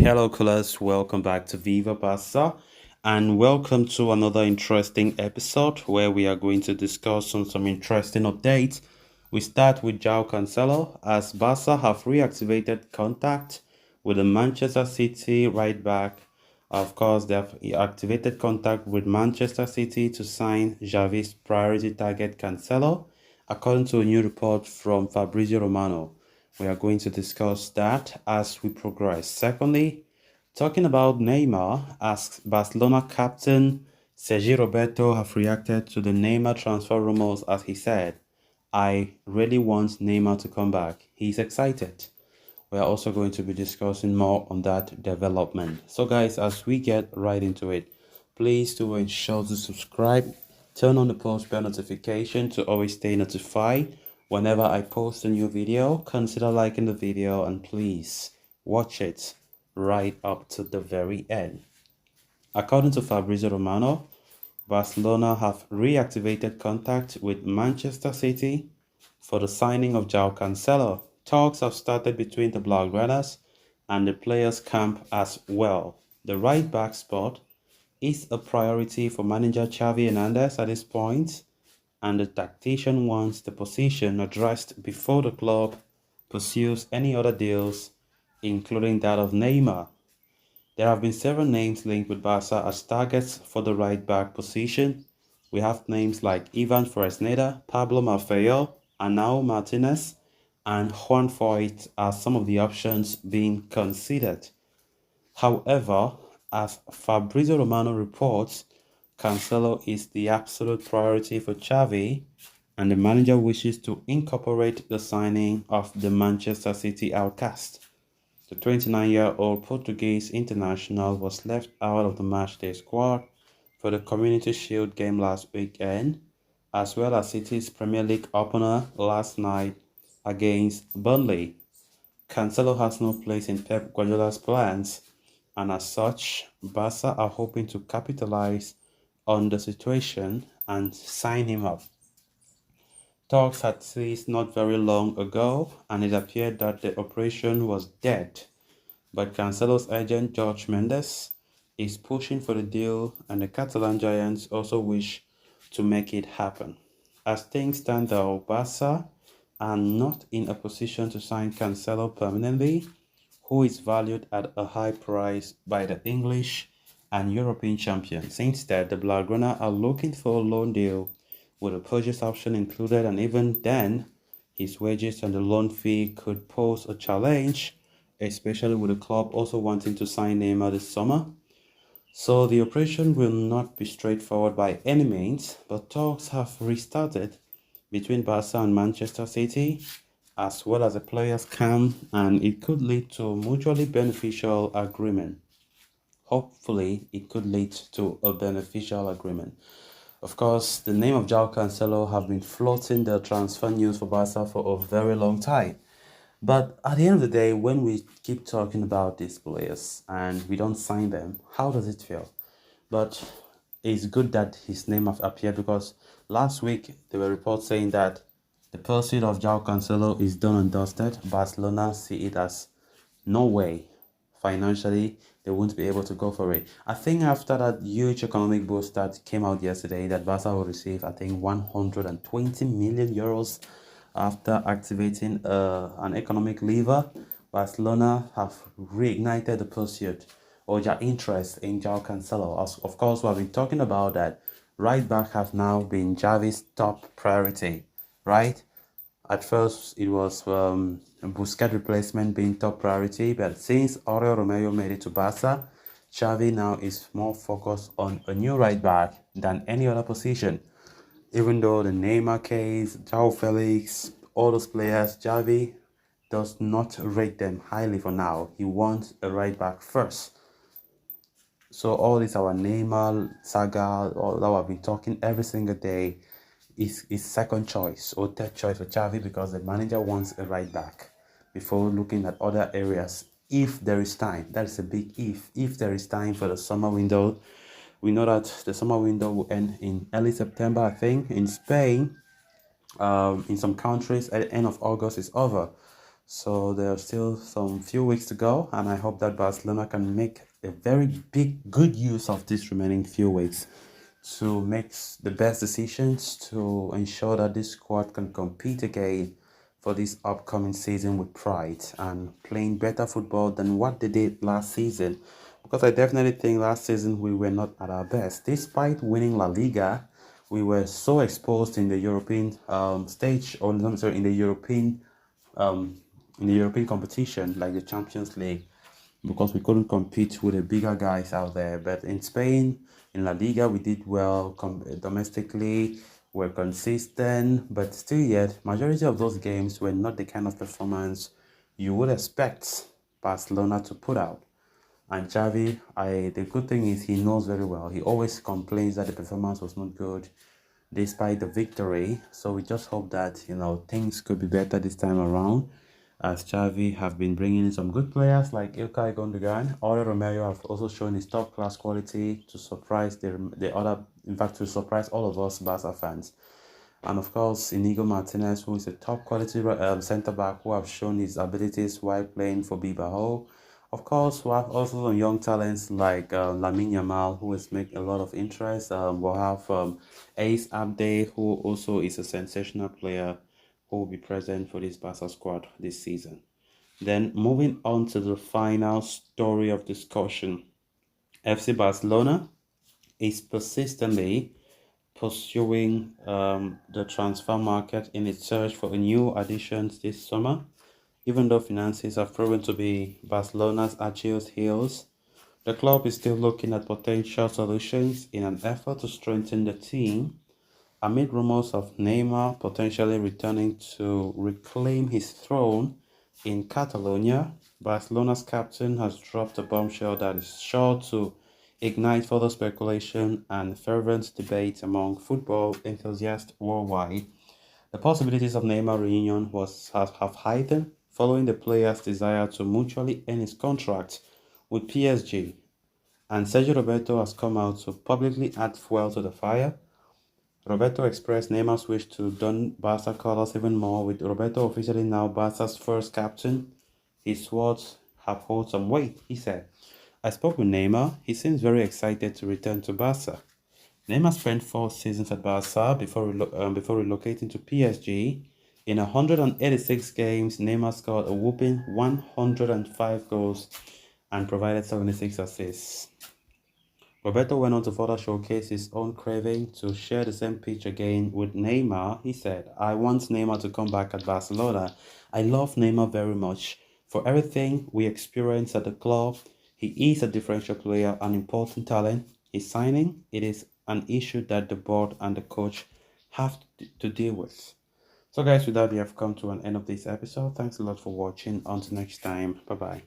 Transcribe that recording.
Hello, colors. Welcome back to Viva Pasta, and welcome to another interesting episode where we are going to discuss on some interesting updates. We start with João Cancelo as Barca have reactivated contact with the Manchester City right back. Of course, they have activated contact with Manchester City to sign Xavi's priority target Cancelo, according to a new report from Fabrizio Romano. We are going to discuss that as we progress. Secondly, talking about Neymar, as Barcelona captain Sergi Roberto have reacted to the Neymar transfer rumors as he said, I really want Neymar to come back. He's excited. We are also going to be discussing more on that development. So guys, as we get right into it, please do ensure to subscribe, turn on the post bell notification to always stay notified whenever I post a new video. Consider liking the video and please watch it right up to the very end. According to Fabrizio Romano, Barcelona have reactivated contact with Manchester City for the signing of João Cancelo. Talks have started between the Blaugranas and the players' camp as well. The right back spot is a priority for manager Xavi Hernandez at this point, and the tactician wants the position addressed before the club pursues any other deals, including that of Neymar. There have been several names linked with Barca as targets for the right back position. We have names like Ivan Fresneda, Pablo Maffeo, Anao Martinez, and Juan Foyt as some of the options being considered. However, as Fabrizio Romano reports, Cancelo is the absolute priority for Xavi, and the manager wishes to incorporate the signing of the Manchester City outcast. The 29-year-old Portuguese international was left out of the matchday squad for the Community Shield game last weekend, as well as City's Premier League opener last night against Burnley. Cancelo has no place in Pep Guardiola's plans, and as such, Barca are hoping to capitalize on the situation and sign him up. Talks had ceased not very long ago, and it appeared that the operation was dead. But Cancelo's agent George Mendes is pushing for the deal, and the Catalan Giants also wish to make it happen. As things stand though, Barca are not in a position to sign Cancelo permanently, who is valued at a high price by the English and European champions. Instead, the Blaugrana are looking for a loan deal with a purchase option included, and even then, his wages and the loan fee could pose a challenge, especially with the club also wanting to sign Neymar this summer. So the operation will not be straightforward by any means, but talks have restarted between Barca and Manchester City, as well as the players' camp, and it could lead to a mutually beneficial agreement. Hopefully, it could lead to a beneficial agreement. Of course, the name of João Cancelo have been floating the transfer news for Barca for a very long time. But at the end of the day, when we keep talking about these players and we don't sign them, how does it feel? But it's good that his name have appeared, because last week there were reports saying that the pursuit of João Cancelo is done and dusted. Barcelona see it as no way. Financially, they won't be able to go for it. I think after that huge economic boost that came out yesterday, that Barca will receive, I think, 120 million euros after activating an economic lever. Barcelona have reignited the pursuit or their interest in João Cancelo. Of course, we have been talking about that. Right back have now been Xavi's top priority, right? At first, it was Busquets replacement being top priority, but since Oriol Romeo made it to Barca, Xavi now is more focused on a new right back than any other position. Even though the Neymar case, João Felix, all those players, Xavi does not rate them highly for now. He wants a right back first. So all this our Neymar saga, all that I've been talking every single day, is second choice or third choice for Xavi, because the manager wants a right back before looking at other areas. If there is time, that is a big if. If there is time for the summer window, we know that the summer window will end in early September, I think. In Spain, in some countries, at the end of August is over. So there are still some few weeks to go, and I hope that Barcelona can make a very big, good use of these remaining few weeks to make the best decisions to ensure that this squad can compete again for this upcoming season with pride and playing better football than what they did last season. Because I definitely think last season we were not at our best. Despite winning La Liga, we were so exposed in the European stage, or I'm sorry, um, in the European competition like the Champions League, because we couldn't compete with the bigger guys out there. But in Spain, in La Liga, we did well domestically. We're consistent, but still yet, majority of those games were not the kind of performance you would expect Barcelona to put out. And Xavi, the good thing is he knows very well. He always complains that the performance was not good despite the victory. So we just hope that things could be better this time around. As Xavi have been bringing in some good players like Ilkay Gundogan, Oriol Romero have also shown his top class quality to surprise the other, in fact, to surprise all of us Barca fans. And of course, Inigo Martinez, who is a top quality centre back who have shown his abilities while playing for Bilbao. Of course, we have also some young talents like Lamine Yamal, who has made a lot of interest. We'll have Ace Abde, who also is a sensational player who will be present for this Barca squad this season. Then moving on to the final story of discussion. FC Barcelona is persistently pursuing the transfer market in its search for new additions this summer. Even though finances have proven to be Barcelona's Achilles heels, the club is still looking at potential solutions in an effort to strengthen the team. Amid rumors of Neymar potentially returning to reclaim his throne in Catalonia, Barcelona's captain has dropped a bombshell that is sure to ignite further speculation and fervent debate among football enthusiasts worldwide. The possibilities of Neymar reunion have heightened following the player's desire to mutually end his contract with PSG, and Sergio Roberto has come out to publicly add fuel to the fire. Roberto expressed Neymar's wish to don Barca colors even more, with Roberto officially now Barca's first captain. His words have hold some weight, he said. I spoke with Neymar. He seems very excited to return to Barca. Neymar spent 4 seasons at Barca before relocating to PSG. In 186 games, Neymar scored a whopping 105 goals and provided 76 assists. Roberto went on to further showcase his own craving to share the same pitch again with Neymar. He said, I want Neymar to come back at Barcelona. I love Neymar very much. For everything we experience at the club, he is a differential player, an important talent. His signing, it is an issue that the board and the coach have to deal with. So guys, with that, we have come to an end of this episode. Thanks a lot for watching. Until next time, bye bye.